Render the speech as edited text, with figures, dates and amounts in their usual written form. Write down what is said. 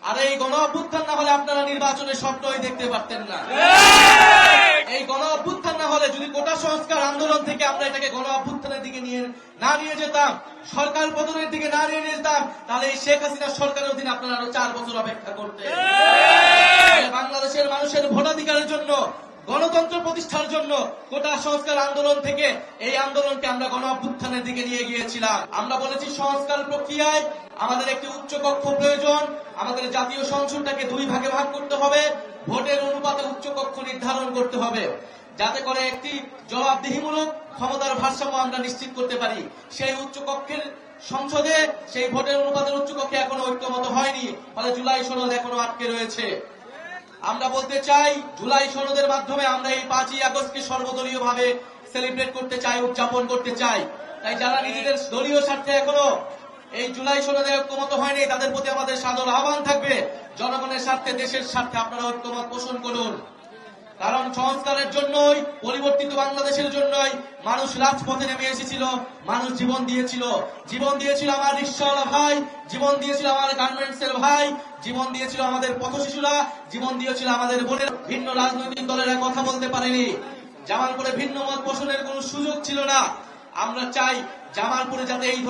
আর এই গণ অভ্যুত্থান না হলে আপনারা নির্বাচনের স্বপ্নই দেখতে পারতেন না। এই গণ অভ্যুত্থান না হলে যদি কোটা সংস্কার আন্দোলন থেকে আমরা এটাকে গণ অভ্যুত্থানের দিকে নিয়ে যেতাম, সরকার পতনের দিকে নিয়ে যেতাম, তাহলে এই শেখ হাসিনা সরকারের অধীনে আপনারা আরো 4 বছর অপেক্ষা করতেন। বাংলাদেশের মানুষের ভোটাধিকারের জন্য, গণতন্ত্র প্রতিষ্ঠার জন্য কোটা সংস্কার আন্দোলন থেকে এই আন্দোলনকে আমরা গণ অভ্যুত্থানের দিকে নিয়ে গিয়েছিলাম। আমরা বলেছি সংস্কার প্রক্রিয়ায় আমাদের একটি উচ্চকক্ষ প্রয়োজন, আমাদের জাতীয় সংসদটাকে 2 ভাগে ভাগ করতে হবে, ভোটের অনুপাতে উচ্চকক্ষ নির্ধারণ করতে হবে, যাতে করে একটি জবাবদিহিমূলক ক্ষমতার ভারসাম্য আমরা নিশ্চিত করতে পারি। সেই উচ্চকক্ষের সংসদে সেই ভোটের অনুপাতের উচ্চকক্ষে এখনো ঐক্যমত হয়নি, ফলে জুলাই সনদ এখনো আটকে রয়েছে। আমরা বলতে চাই, জুলাই সনদের মাধ্যমে আমরা এই 5ই আগস্টকে সর্বদলীয় ভাবে সেলিব্রেট করতে চাই, উদযাপন করতে চাই। তাই যারা নিজেদের দলীয় স্বার্থে এখনো এই জুলাই সনদে ঐক্যমত হয়নি, তাদের প্রতি আমাদের সাদর আহ্বান থাকবে, জনগণের স্বার্থে, দেশের স্বার্থে আপনারা ঐক্যমত পোষণ করুন। কারণ সংস্কারের জন্যই, পরিবর্তিত বাংলাদেশের জন্যই মানুষ রাজপথে নেমে এসেছিল, মানুষ জীবন দিয়েছিল আমার রিকশাওয়ালা ভাই, জীবন দিয়েছিল আমার গার্মেন্টস এর ভাই, জীবন দিয়েছিল আমাদের পথশিশুরা, জীবন দিয়েছিল আমাদের বোনের। ভিন্ন রাজনৈতিক দলেরা কথা বলতে পারেনি, জামালপুরে ভিন্ন মত পোষণের কোন সুযোগ ছিল না। আমরা চাই জামালপুরে যাতে এই